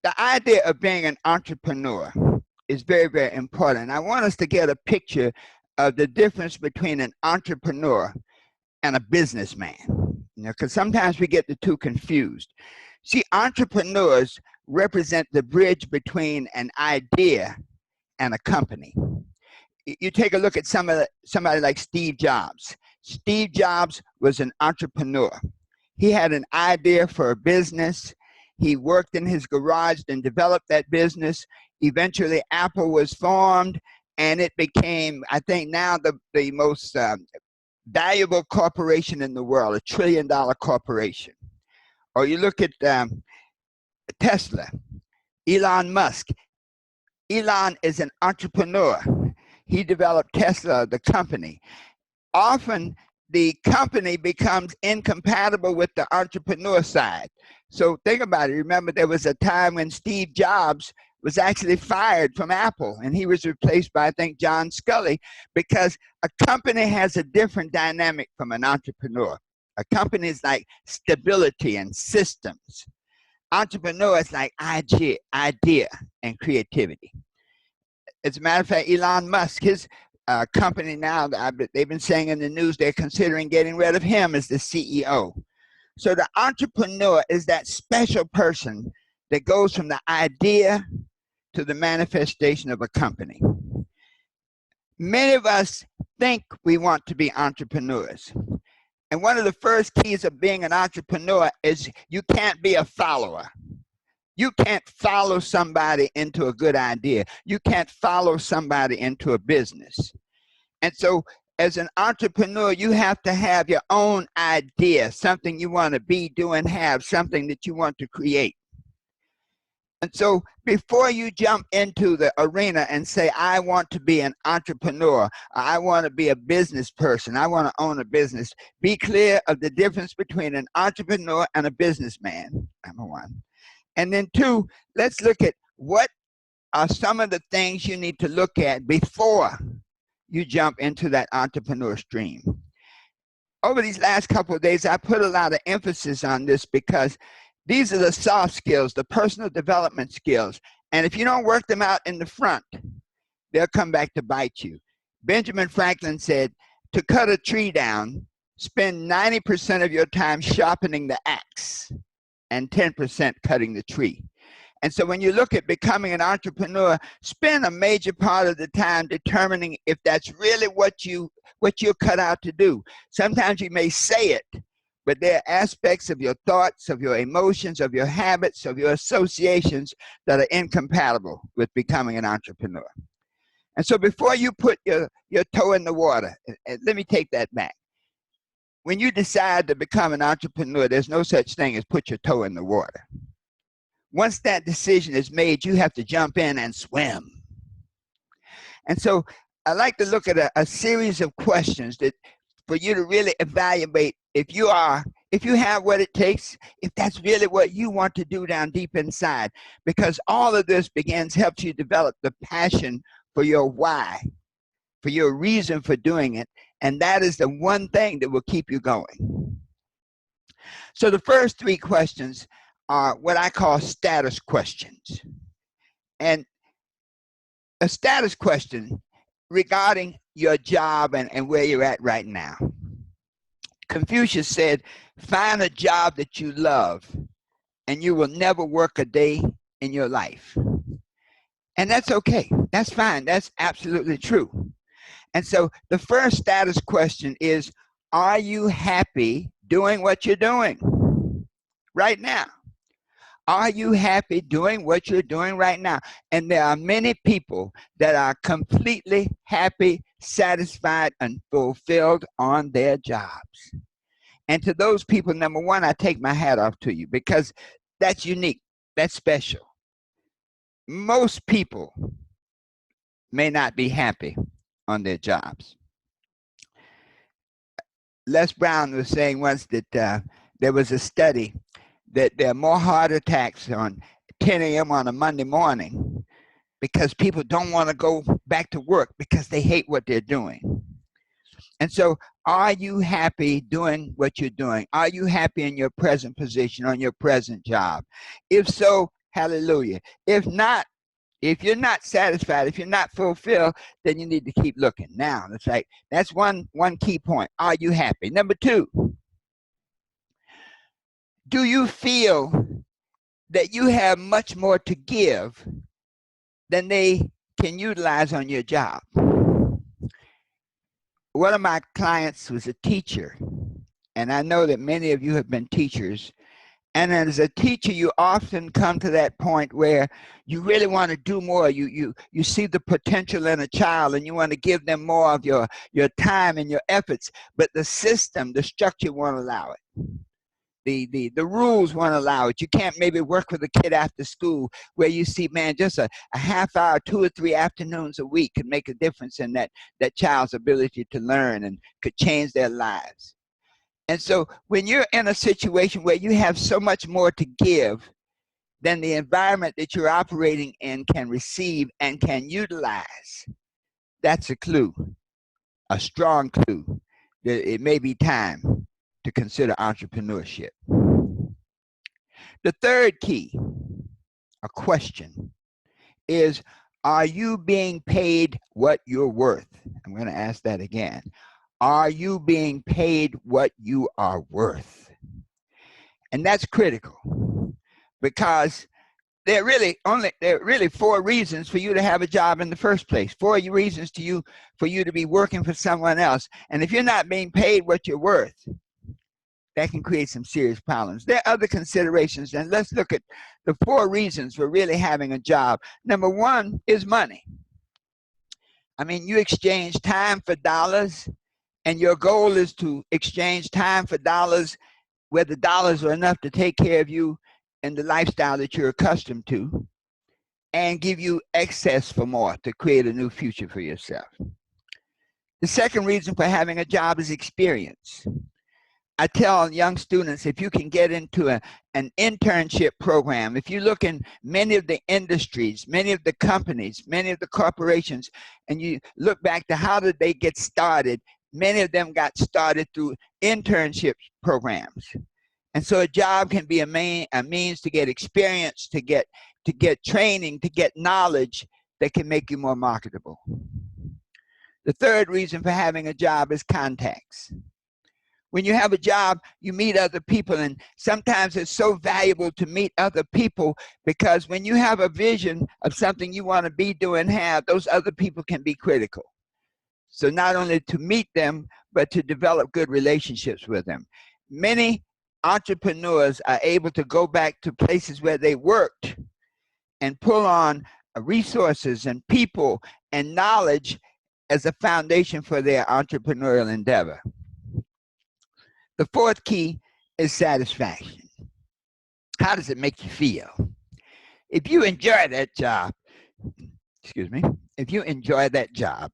the idea of being an entrepreneur is very, very important. I want us to get a picture of the difference between an entrepreneur and a businessman. Because sometimes we get the two confused. See, entrepreneurs represent the bridge between an idea and a company. You take a look at somebody like Steve Jobs. Steve Jobs was an entrepreneur. He had an idea for a business. He worked in his garage and developed that business. Eventually, Apple was formed, and it became, I think, now the most valuable corporation in the world, $1 trillion corporation. Or you look at Tesla, Elon Musk. Elon is an entrepreneur. He developed Tesla, the company. Often, the company becomes incompatible with the entrepreneur side. So think about it. Remember, there was a time when Steve Jobs was actually fired from Apple, and he was replaced by, I think, John Sculley, because a company has a different dynamic from an entrepreneur. A company is like stability and systems. Entrepreneur is like idea and creativity. As a matter of fact, Elon Musk, his company now, they've been saying in the news they're considering getting rid of him as the CEO. So the entrepreneur is that special person that goes from the idea to the manifestation of a company. Many of us think we want to be entrepreneurs. And one of the first keys of being an entrepreneur is you can't be a follower. You can't follow somebody into a good idea. You can't follow somebody into a business. And so as an entrepreneur, you have to have your own idea, something you want to be, do, and have, something that you want to create. And so before you jump into the arena and say, I want to be an entrepreneur, I want to be a business person, I want to own a business, be clear of the difference between an entrepreneur and a businessman, number one. And then two, let's look at what are some of the things you need to look at before you jump into that entrepreneur stream. Over these last couple of days, I put a lot of emphasis on this because these are the soft skills, the personal development skills. And if you don't work them out in the front, they'll come back to bite you. Benjamin Franklin said, to cut a tree down, spend 90% of your time sharpening the axe and 10% cutting the tree. And so when you look at becoming an entrepreneur, spend a major part of the time determining if that's really what you're cut out to do. Sometimes you may say it, but there are aspects of your thoughts, of your emotions, of your habits, of your associations that are incompatible with becoming an entrepreneur. And so before you put your toe in the water, let me take that back. When you decide to become an entrepreneur, there's no such thing as put your toe in the water. Once that decision is made, you have to jump in and swim. And so I like to look at a series of questions that for you to really evaluate if you have what it takes, if that's really what you want to do down deep inside. Because all of this helps you develop the passion for your why, for your reason for doing it. And that is the one thing that will keep you going. So the first three questions are what I call status questions. And a status question regarding your job and where you're at right now. Confucius said, find a job that you love and you will never work a day in your life. And that's okay. That's fine. That's absolutely true. And so the first status question is, are you happy doing what you're doing right now? Are you happy doing what you're doing right now? And there are many people that are completely happy, satisfied, and fulfilled on their jobs. And to those people, number one, I take my hat off to you because that's unique. That's special. Most people may not be happy on their jobs. Les Brown was saying once that there was a study that there are more heart attacks on 10 a.m. on a Monday morning because people don't want to go back to work because they hate what they're doing. And so are you happy doing what you're doing? Are you happy in your present position, on your present job? If so, hallelujah. If not, if you're not satisfied, if you're not fulfilled, then you need to keep looking. Now, it's like that's one key point. Are you happy? Number two, do you feel that you have much more to give than they can utilize on your job? One of my clients was a teacher, and I know that many of you have been teachers. And as a teacher, you often come to that point where you really want to do more. You see the potential in a child, and you want to give them more of your time and your efforts. But the system, the structure won't allow it. The rules won't allow it. You can't maybe work with a kid after school where you see, man, just a half hour, 2 or 3 afternoons a week could make a difference in that child's ability to learn and could change their lives. And so when you're in a situation where you have so much more to give than the environment that you're operating in can receive and can utilize, that's a clue, a strong clue that it may be time to consider entrepreneurship. The third key, a question, is, are you being paid what you're worth? I'm going to ask that again. Are you being paid what you are worth? And that's critical, because there are really 4 reasons for you to have a job in the first place. 4 reasons for you to be working for someone else. And if you're not being paid what you're worth, that can create some serious problems. There are other considerations, and let's look at the 4 reasons for really having a job. Number 1 is money. I mean, you exchange time for dollars, and your goal is to exchange time for dollars where the dollars are enough to take care of you and the lifestyle that you're accustomed to, and give you excess for more to create a new future for yourself. The second reason for having a job is experience. I tell young students, if you can get into an internship program, if you look in many of the industries, many of the companies, many of the corporations, and you look back to how did they get started, many of them got started through internship programs. And so a job can be a means to get experience, to get training, to get knowledge that can make you more marketable. The third reason for having a job is contacts. When you have a job, you meet other people, and sometimes it's so valuable to meet other people, because when you have a vision of something you want to be, do, and have, those other people can be critical. So not only to meet them, but to develop good relationships with them. Many entrepreneurs are able to go back to places where they worked and pull on resources and people and knowledge as a foundation for their entrepreneurial endeavor. The fourth key is satisfaction. How does it make you feel? If you enjoy that job, if you enjoy that job,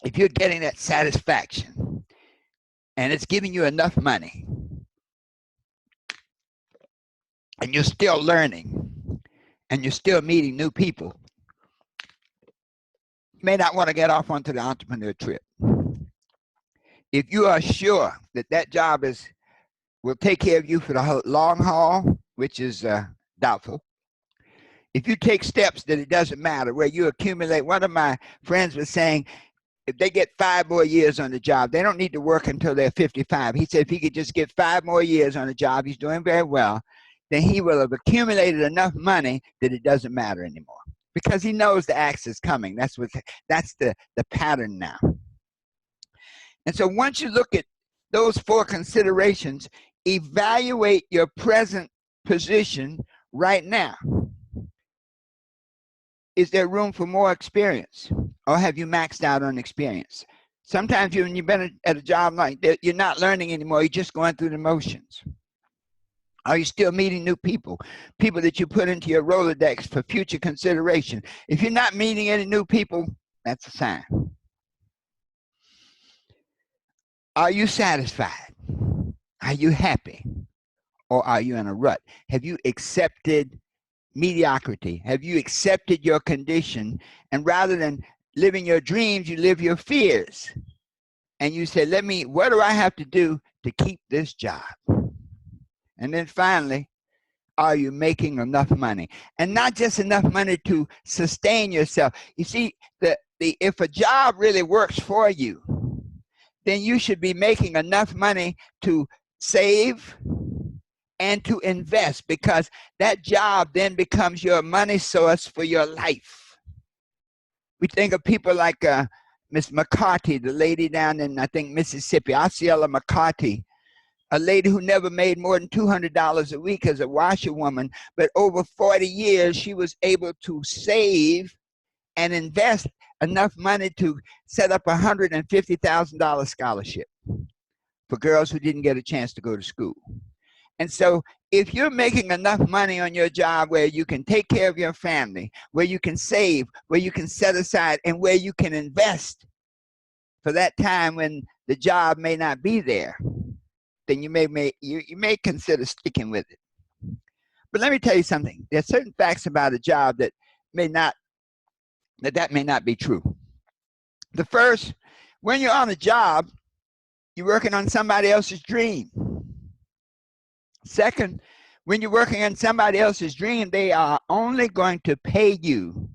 if you're getting that satisfaction and it's giving you enough money and you're still learning and you're still meeting new people, you may not want to get off onto the entrepreneur trip. If you are sure that that job will take care of you for the long haul, which is doubtful. If you take steps that it doesn't matter, where you accumulate, one of my friends was saying, if they get 5 more years on the job, they don't need to work until they're 55. He said if he could just get 5 more years on the job, he's doing very well, then he will have accumulated enough money that it doesn't matter anymore, because he knows the axe is coming. That's the pattern now. And so once you look at those 4 considerations, evaluate your present position right now. Is there room for more experience, or have you maxed out on experience? Sometimes when you've been at a job like that, you're not learning anymore. You're just going through the motions. Are you still meeting new people, people that you put into your Rolodex for future consideration? If you're not meeting any new people, that's a sign. Are you satisfied? Are you happy? Or are you in a rut? Have you accepted mediocrity? Have you accepted your condition? And rather than living your dreams, you live your fears. And you say, what do I have to do to keep this job? And then finally, are you making enough money? And not just enough money to sustain yourself. You see, if a job really works for you, then you should be making enough money to save and to invest, because that job then becomes your money source for your life. We think of people like Miss McCarty, the lady down in, I think, Mississippi, Osceola McCarty, a lady who never made more than $200 a week as a washerwoman, but over 40 years she was able to save and invest enough money to set up a $150,000 scholarship for girls who didn't get a chance to go to school. And so if you're making enough money on your job where you can take care of your family, where you can save, where you can set aside, and where you can invest for that time when the job may not be there, then you may consider sticking with it. But let me tell you something. There are certain facts about a job that may not be true. The first, when you're on a job, you're working on somebody else's dream. Second, when you're working on somebody else's dream, they are only going to pay you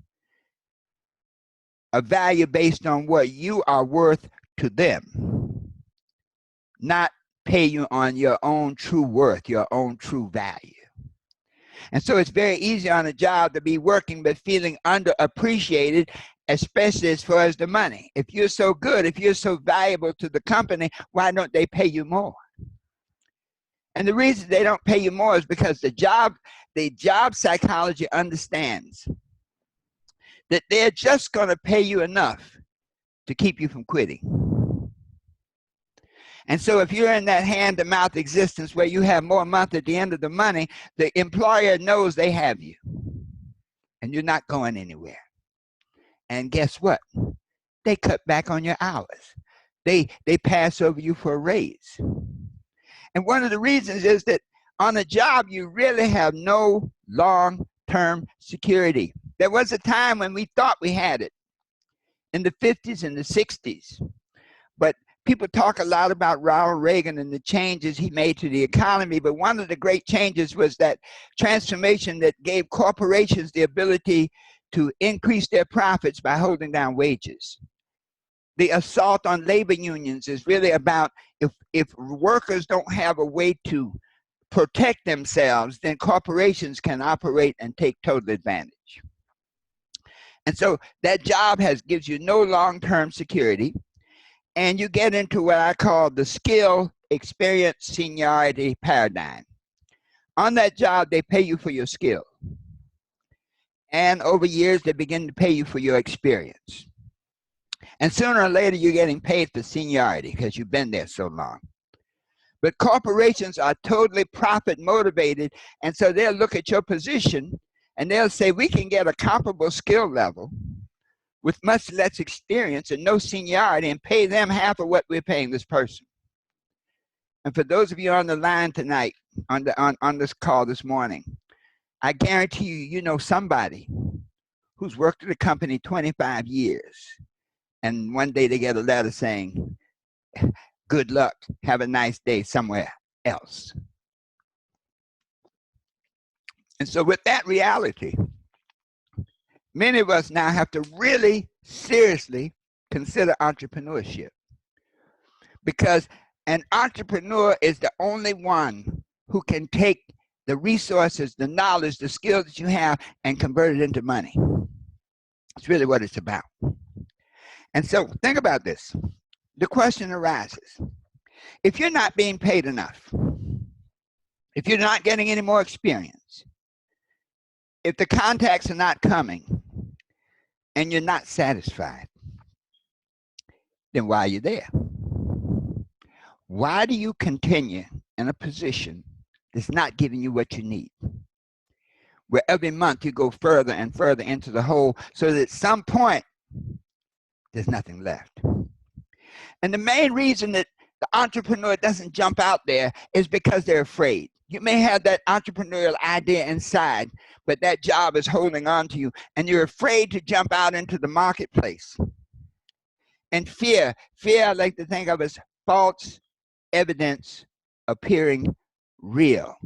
a value based on what you are worth to them, not pay you on your own true worth, your own true value. And so it's very easy on a job to be working but feeling underappreciated, especially as far as the money. If you're so good, if you're so valuable to the company, why don't they pay you more? And the reason they don't pay you more is because the job psychology understands that they're just going to pay you enough to keep you from quitting. And so if you're in that hand-to-mouth existence where you have more month at the end of the money, the employer knows they have you and you're not going anywhere. And guess what? They cut back on your hours. They pass over you for a raise. And one of the reasons is that on a job, you really have no long-term security. There was a time when we thought we had it in the 50s and the 60s. But people talk a lot about Ronald Reagan and the changes he made to the economy. But one of the great changes was that transformation that gave corporations the ability to increase their profits by holding down wages. The assault on labor unions is really about if workers don't have a way to protect themselves, then corporations can operate and take total advantage. And so that job gives you no long-term security, and you get into what I call the skill, experience, seniority paradigm. On that job, they pay you for your skill. And over years, they begin to pay you for your experience. And sooner or later, you're getting paid for seniority because you've been there so long. But corporations are totally profit motivated, and so they'll look at your position and they'll say, we can get a comparable skill level with much less experience and no seniority and pay them half of what we're paying this person. And for those of you on the line tonight, on this call this morning, I guarantee you know somebody who's worked at a company 25 years. And one day they get a letter saying, good luck, have a nice day somewhere else. And so with that reality, many of us now have to really seriously consider entrepreneurship. Because an entrepreneur is the only one who can take the resources, the knowledge, the skills that you have and convert it into money. It's really what it's about. And so think about this. The question arises, if you're not being paid enough, if you're not getting any more experience, if the contacts are not coming, and you're not satisfied, then why are you there? Why do you continue in a position that's not giving you what you need? Where every month you go further and further into the hole so that at some point, there's nothing left. And the main reason that the entrepreneur doesn't jump out there is because they're afraid. You may have that entrepreneurial idea inside, but that job is holding on to you, and you're afraid to jump out into the marketplace. And fear I like to think of as false evidence appearing real.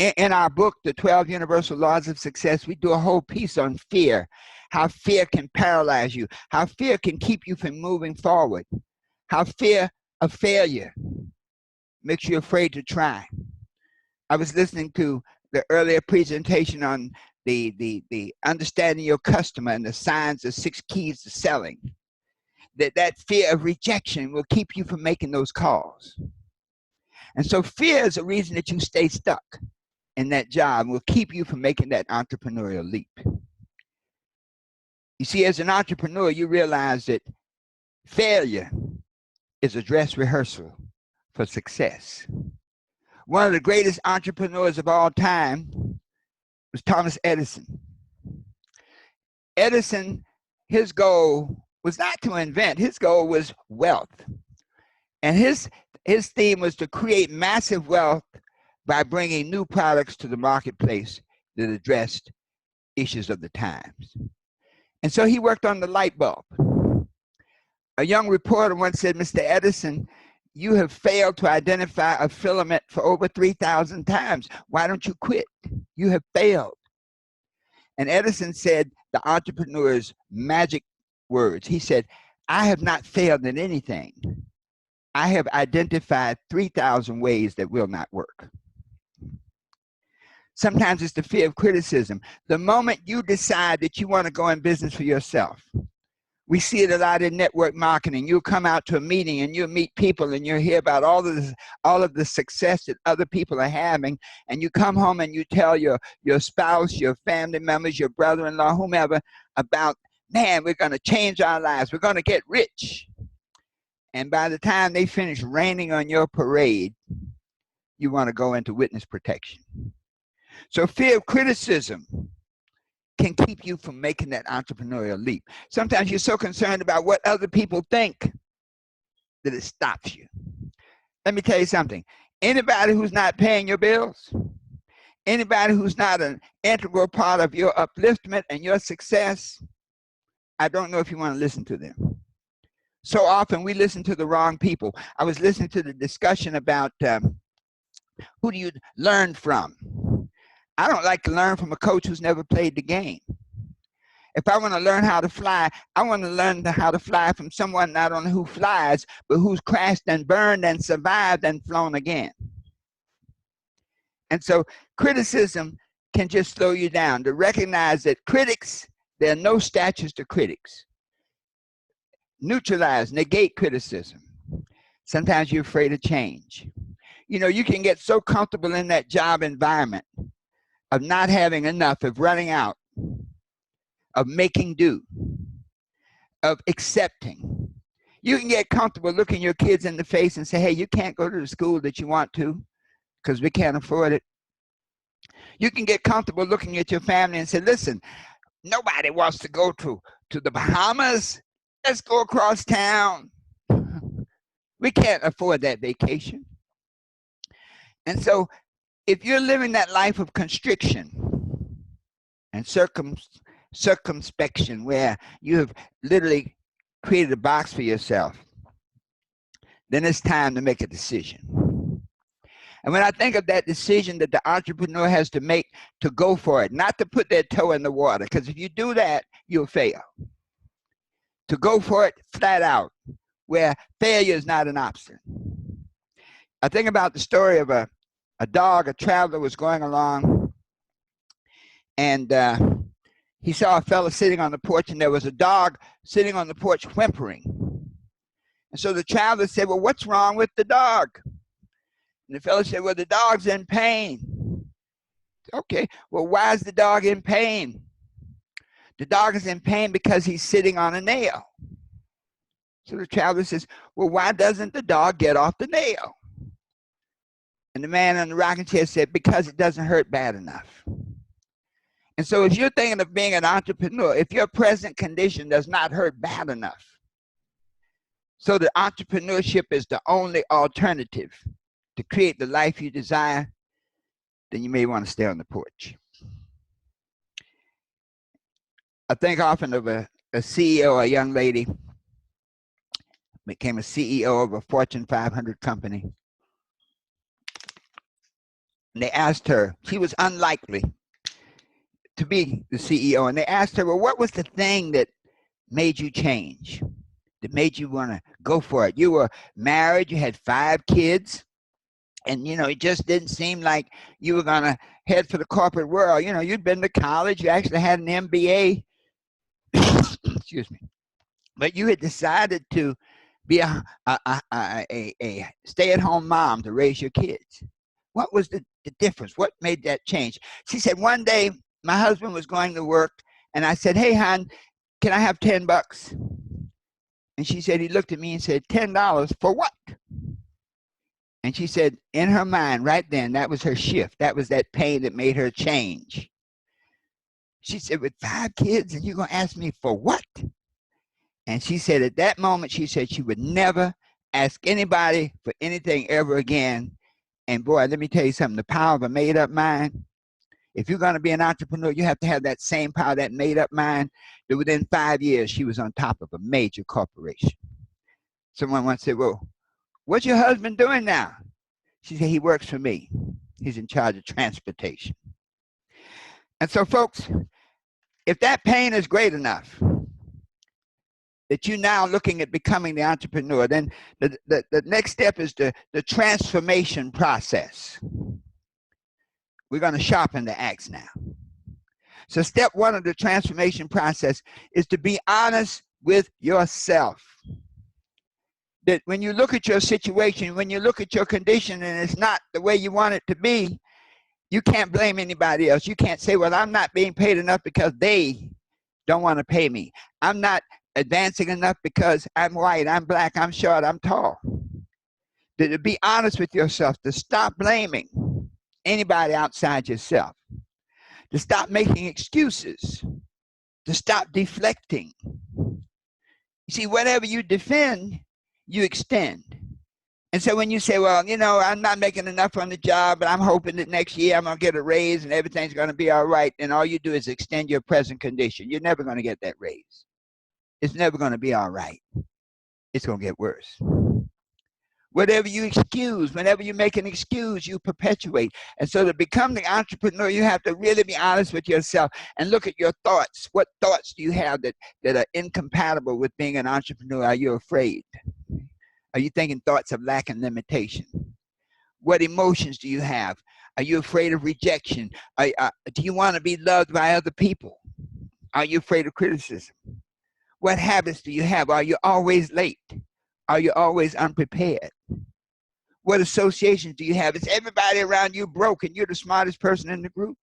In our book, The 12 Universal Laws of Success, we do a whole piece on fear, how fear can paralyze you, how fear can keep you from moving forward, how fear of failure makes you afraid to try. I was listening to the earlier presentation on the understanding your customer and the signs of 6 keys to selling. That fear of rejection will keep you from making those calls. And so fear is a reason that you stay stuck in that job, will keep you from making that entrepreneurial leap. You see, as an entrepreneur, you realize that failure is a dress rehearsal for success. One of the greatest entrepreneurs of all time was Thomas Edison. Edison, his goal was not to invent, his goal was wealth. And his theme was to create massive wealth by bringing new products to the marketplace that addressed issues of the times. And so he worked on the light bulb. A young reporter once said, "Mr. Edison, you have failed to identify a filament for over 3,000 times. Why don't you quit? You have failed." And Edison said the entrepreneur's magic words. He said, "I have not failed in anything. I have identified 3,000 ways that will not work." Sometimes it's the fear of criticism. The moment you decide that you want to go in business for yourself, we see it a lot in network marketing. You'll come out to a meeting and you'll meet people and you'll hear about all of the success that other people are having, and you come home and you tell your spouse, your family members, your brother-in-law, whomever, about, man, we're going to change our lives. We're going to get rich. And by the time they finish raining on your parade, you want to go into witness protection. So fear of criticism can keep you from making that entrepreneurial leap. Sometimes you're so concerned about what other people think that it stops you. Let me tell you something. Anybody who's not paying your bills, anybody who's not an integral part of your upliftment and your success, I don't know if you want to listen to them. So often we listen to the wrong people. I was listening to the discussion about who do you learn from? I don't like to learn from a coach who's never played the game. If I want to learn how to fly, I want to learn how to fly from someone not only who flies, but who's crashed and burned and survived and flown again. And so criticism can just slow you down. To recognize that critics, there are no statues to critics. Neutralize, negate criticism. Sometimes you're afraid of change. You know, you can get so comfortable in that job environment of not having enough, of running out, of making do, of accepting. You can get comfortable looking your kids in the face and say, "Hey, you can't go to the school that you want to because we can't afford it." You can get comfortable looking at your family and say, "Listen, nobody wants to go to the Bahamas. Let's go across town. We can't afford that vacation." And so if you're living that life of constriction and circumspection, where you have literally created a box for yourself, then it's time to make a decision. And when I think of that decision that the entrepreneur has to make to go for it, not to put their toe in the water, because if you do that, you'll fail. To go for it flat out, where failure is not an option. I think about the story of a dog. A traveler was going along, and he saw a fellow sitting on the porch, and there was a dog sitting on the porch whimpering. And so the traveler said, "Well, what's wrong with the dog?" And the fellow said, "Well, the dog's in pain." Okay, well, why is the dog in pain? The dog is in pain because he's sitting on a nail. So the traveler says, "Well, why doesn't the dog get off the nail?" And the man in the rocking chair said, "Because it doesn't hurt bad enough." And so if you're thinking of being an entrepreneur, if your present condition does not hurt bad enough, so that entrepreneurship is the only alternative to create the life you desire, then you may want to stay on the porch. I think often of a CEO, a young lady, became a CEO of a Fortune 500 company. And they asked her, she was unlikely to be the CEO, and they asked her, well, what was the thing that made you change, that made you want to go for it? You were married, you had 5 kids, and it just didn't seem like you were going to head for the corporate world. You'd been to college, you actually had an MBA, excuse me, but you had decided to be a stay-at-home mom to raise your kids. What was the difference? What made that change? She said, one day my husband was going to work, and I said, hey, hon, can I have $10? And she said, he looked at me and said, $10 for what? And she said, in her mind right then, that was her shift. That was that pain that made her change. She said, with 5 kids, and you're going to ask me for what? And she said at that moment, she said she would never ask anybody for anything ever again. And boy, let me tell you something, the power of a made-up mind. If you're going to be an entrepreneur, you have to have that same power, that made-up mind, that within 5 years, she was on top of a major corporation. Someone once said, well, what's your husband doing now? She said, he works for me. He's in charge of transportation. And so, folks, if that pain is great enough that you're now looking at becoming the entrepreneur, then the next step is the transformation process. We're going to sharpen the axe now. So step 1 of the transformation process is to be honest with yourself. That when you look at your situation, when you look at your condition and it's not the way you want it to be, you can't blame anybody else. You can't say, well, I'm not being paid enough because they don't want to pay me. I'm not advancing enough because I'm white, I'm black, I'm short, I'm tall. To be honest with yourself, to stop blaming anybody outside yourself, to stop making excuses, to stop deflecting. You see, whatever you defend, you extend. And so when you say, well, I'm not making enough on the job, but I'm hoping that next year I'm going to get a raise and everything's going to be all right, and all you do is extend your present condition. You're never going to get that raise. It's never going to be all right. It's going to get worse. Whatever you excuse, whenever you make an excuse, you perpetuate. And so to become the entrepreneur, you have to really be honest with yourself and look at your thoughts. What thoughts do you have that are incompatible with being an entrepreneur? Are you afraid? Are you thinking thoughts of lack and limitation? What emotions do you have? Are you afraid of rejection? Do you want to be loved by other people? Are you afraid of criticism? What habits do you have? Are you always late? Are you always unprepared? What associations do you have? Is everybody around you broke and you're the smartest person in the group?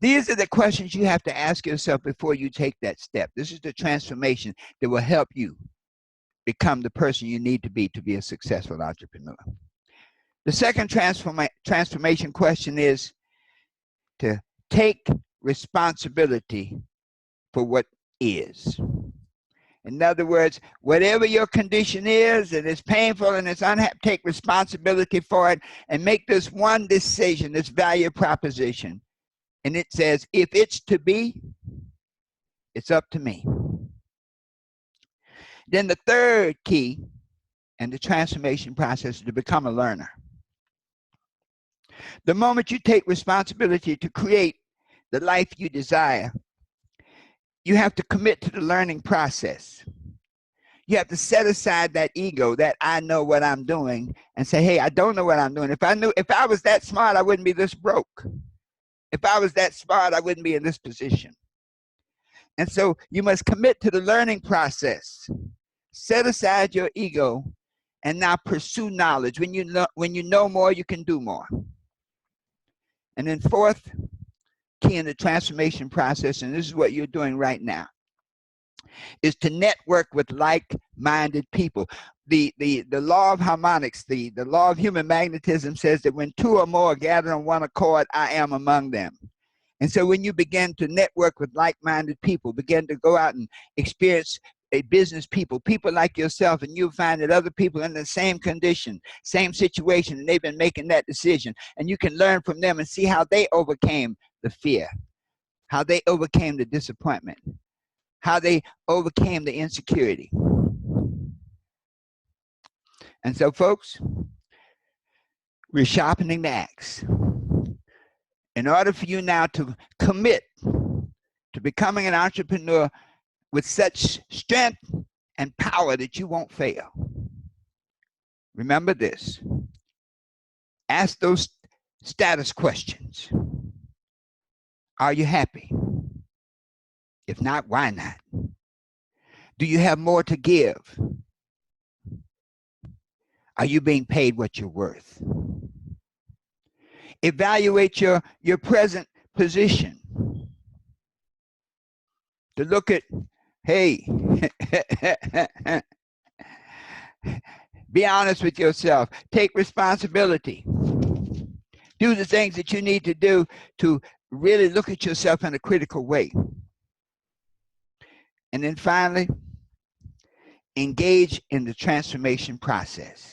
These are the questions you have to ask yourself before you take that step. This is the transformation that will help you become the person you need to be a successful entrepreneur. The second transformation question is to take responsibility for what is. In other words, whatever your condition is, and it's painful and it's unhappy, take responsibility for it and make this one decision, this value proposition. And it says, if it's to be, it's up to me. Then the third key in the transformation process is to become a learner. The moment you take responsibility to create the life you desire, you have to commit to the learning process. You have to set aside that ego, that I know what I'm doing, and say, hey, I don't know what I'm doing. If I was that smart, I wouldn't be this broke. If I was that smart, I wouldn't be in this position. And so you must commit to the learning process. Set aside your ego and now pursue knowledge. When you know more, you can do more. And then fourth key in the transformation process, and this is what you're doing right now, is to network with like-minded people. The law of harmonics, the law of human magnetism says that when 2 or more gather on one accord, I am among them. And so when you begin to network with like-minded people, begin to go out and experience business people like yourself, and you'll find that other people in the same condition, same situation, and they've been making that decision. And you can learn from them and see how they overcame the fear, how they overcame the disappointment, how they overcame the insecurity. And so, folks, We're sharpening the axe. In order for you now to commit to becoming an entrepreneur with such strength and power that you won't fail, remember this. Ask those status questions. Are you happy? If not, why not? Do you have more to give? Are you being paid what you're worth? Evaluate your present position. To look at, hey, be honest with yourself. Take responsibility. Do the things that you need to do to really look at yourself in a critical way. And then finally, engage in the transformation process.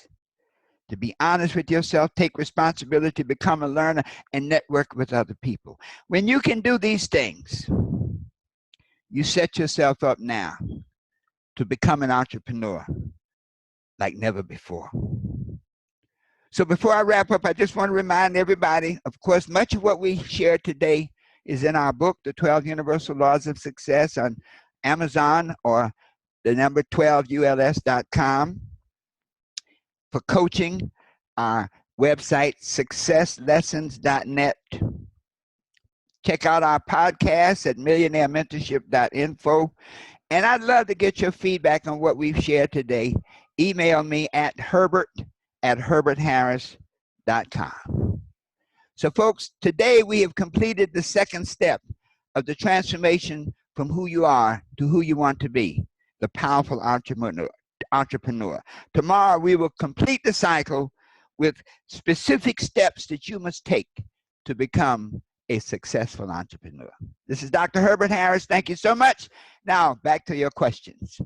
To be honest with yourself, take responsibility, become a learner, and network with other people. When you can do these things, you set yourself up now to become an entrepreneur like never before. So before I wrap up, I just want to remind everybody, of course, much of what we shared today is in our book, The 12 Universal Laws of Success, on Amazon or the number 12uls.com. For coaching, our website, successlessons.net. Check out our podcast at millionairementorship.info. And I'd love to get your feedback on what we've shared today. Email me at herbert@herbertharris.com. So folks, today we have completed the second step of the transformation from who you are to who you want to be, the powerful entrepreneur. Tomorrow we will complete the cycle with specific steps that you must take to become a successful entrepreneur. This is Dr. Herbert Harris. Thank you so much. Now back to your questions.